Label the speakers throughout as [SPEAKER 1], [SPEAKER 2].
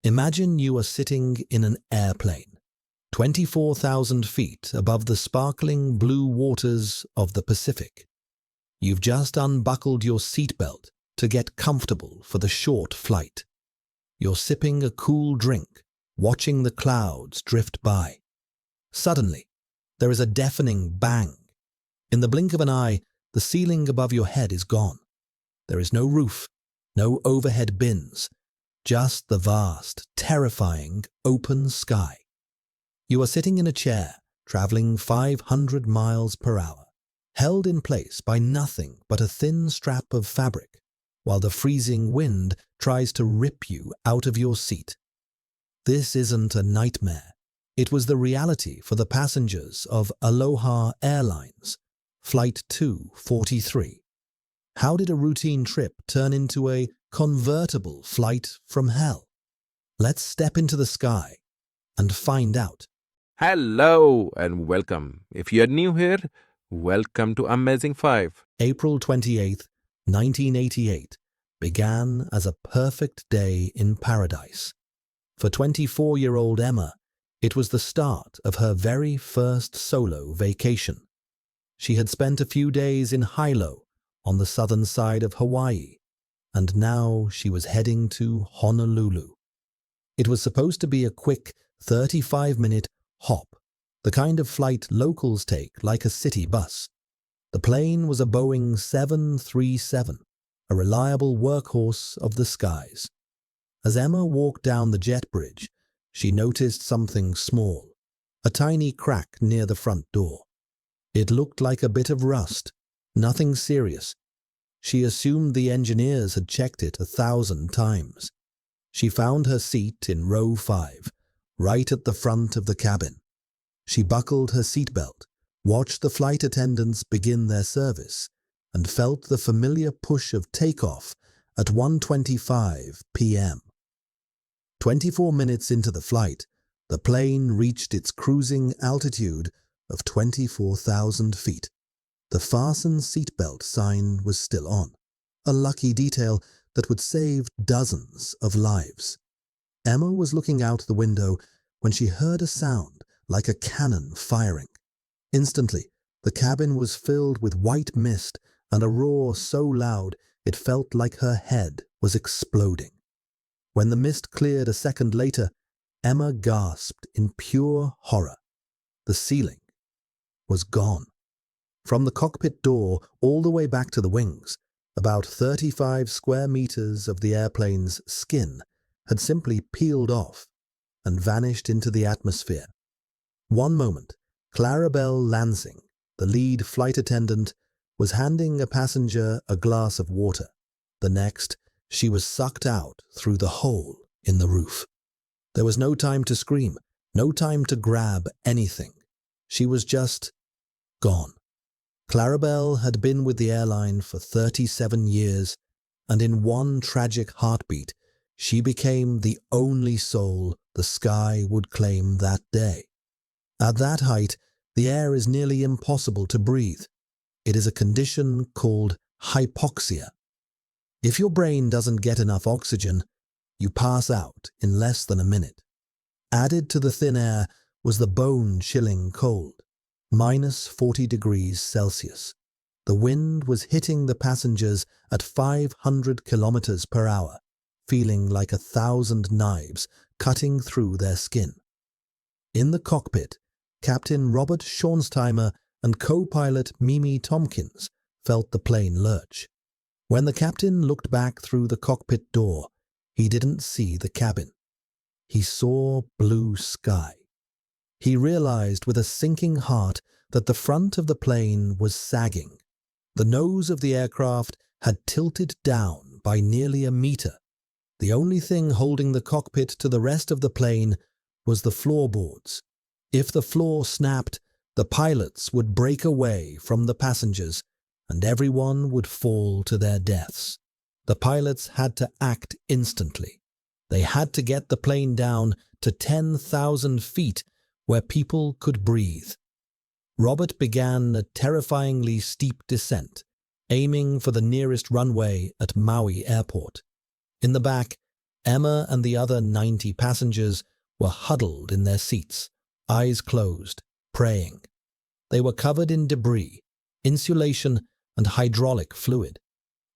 [SPEAKER 1] Imagine you are sitting in an airplane, 24,000 feet above the sparkling blue waters of the Pacific. You've just unbuckled your seatbelt to get comfortable for the short flight. You're sipping a cool drink, watching the clouds drift by. Suddenly, there is a deafening bang. In the blink of an eye, the ceiling above your head is gone. There is no roof, no overhead bins, just the vast, terrifying, open sky. You are sitting in a chair, traveling 500 miles per hour, held in place by nothing but a thin strap of fabric, while the freezing wind tries to rip you out of your seat. This isn't a nightmare. It was the reality for the passengers of Aloha Airlines Flight 243. How did a routine trip turn into a convertible flight from hell? Let's step into the sky and find out.
[SPEAKER 2] Hello and welcome. If you're new here, welcome to Amazing 5.
[SPEAKER 1] April 28, 1988 began as a perfect day in paradise. For 24-year-old Emma, it was the start of her very first solo vacation. She had spent a few days in Hilo, on the southern side of Hawaii, and now she was heading to Honolulu. It was supposed to be a quick 35-minute hop, the kind of flight locals take like a city bus. The plane was a Boeing 737, a reliable workhorse of the skies. As Emma walked down the jet bridge, she noticed something small, a tiny crack near the front door. It looked like a bit of rust, nothing serious. She assumed the engineers had checked it 1,000 times. She found her seat in row 5, right at the front of the cabin. She buckled her seatbelt, watched the flight attendants begin their service, and felt the familiar push of takeoff at 1:25 p.m. 24 minutes into the flight, the plane reached its cruising altitude of 24,000 feet. The fasten seatbelt sign was still on, a lucky detail that would save dozens of lives. Emma was looking out the window when she heard a sound like a cannon firing. Instantly, the cabin was filled with white mist and a roar so loud it felt like her head was exploding. When the mist cleared a second later, Emma gasped in pure horror. The ceiling was gone. From the cockpit door all the way back to the wings, about 35 square meters of the airplane's skin had simply peeled off and vanished into the atmosphere. One moment, Clarabelle Lansing, the lead flight attendant, was handing a passenger a glass of water. The next, she was sucked out through the hole in the roof. There was no time to scream, no time to grab anything. She was just gone. Clarabelle had been with the airline for 37 years, and in one tragic heartbeat, she became the only soul the sky would claim that day. At that height, the air is nearly impossible to breathe. It is a condition called hypoxia. If your brain doesn't get enough oxygen, you pass out in less than a minute. Added to the thin air was the bone-chilling cold. -40 degrees Celsius. The wind was hitting the passengers at 500 kilometers per hour, feeling like 1,000 knives cutting through their skin. In the cockpit, Captain Robert Schornsteimer and co-pilot Mimi Tompkins felt the plane lurch. When the captain looked back through the cockpit door, he didn't see the cabin. He saw blue sky. He realized with a sinking heart that the front of the plane was sagging. The nose of the aircraft had tilted down by nearly a meter. The only thing holding the cockpit to the rest of the plane was the floorboards. If the floor snapped, the pilots would break away from the passengers, and everyone would fall to their deaths. The pilots had to act instantly. They had to get the plane down to 10,000 feet where people could breathe. Robert began a terrifyingly steep descent, aiming for the nearest runway at Maui Airport. In the back, Emma and the other 90 passengers were huddled in their seats, eyes closed, praying. They were covered in debris, insulation, and hydraulic fluid.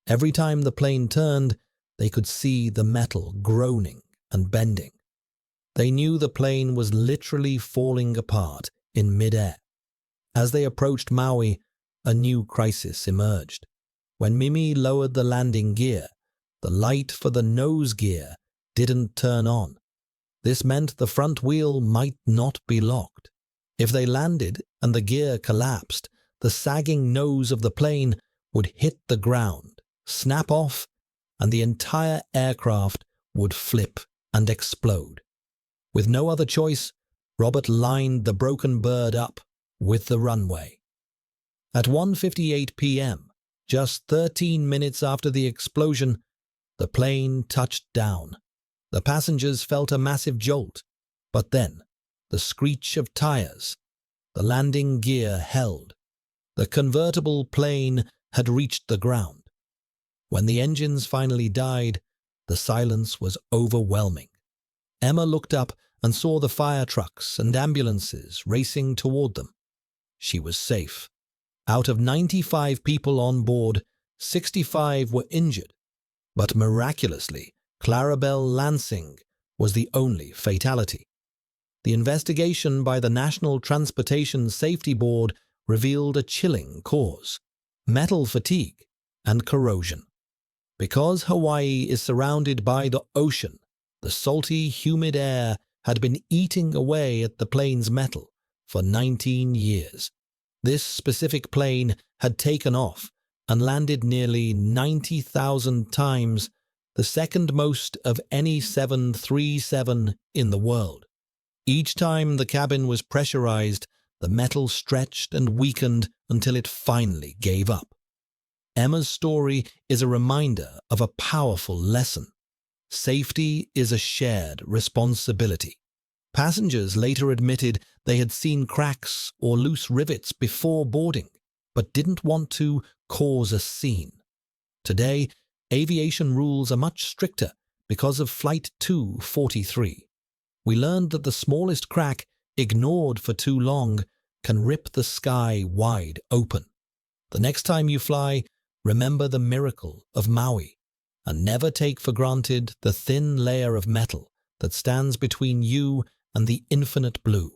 [SPEAKER 1] Every time the plane turned, they could see the metal groaning and bending. They knew the plane was literally falling apart in mid-air. As they approached Maui, a new crisis emerged. When Mimi lowered the landing gear, the light for the nose gear didn't turn on. This meant the front wheel might not be locked. If they landed and the gear collapsed, the sagging nose of the plane would hit the ground, snap off, and the entire aircraft would flip and explode. With no other choice, Robert lined the broken bird up with the runway. At 1:58 p.m., just 13 minutes after the explosion, the plane touched down. The passengers felt a massive jolt, but then the screech of tires. The landing gear held. The convertible plane had reached the ground. When the engines finally died, the silence was overwhelming. Emma looked up and saw the fire trucks and ambulances racing toward them. She was safe. Out of 95 people on board, 65 were injured, but miraculously, Clarabelle Lansing was the only fatality. The investigation by the National Transportation Safety Board revealed a chilling cause: metal fatigue and corrosion. Because Hawaii is surrounded by the ocean, the salty, humid air had been eating away at the plane's metal for 19 years. This specific plane had taken off and landed nearly 90,000 times, the second most of any 737 in the world. Each time the cabin was pressurized, the metal stretched and weakened until it finally gave up. Emma's story is a reminder of a powerful lesson. Safety is a shared responsibility. Passengers later admitted they had seen cracks or loose rivets before boarding, but didn't want to cause a scene. Today, aviation rules are much stricter because of Flight 243. We learned that the smallest crack, ignored for too long, can rip the sky wide open. The next time you fly, remember the miracle of Maui, and never take for granted the thin layer of metal that stands between you and the infinite blue.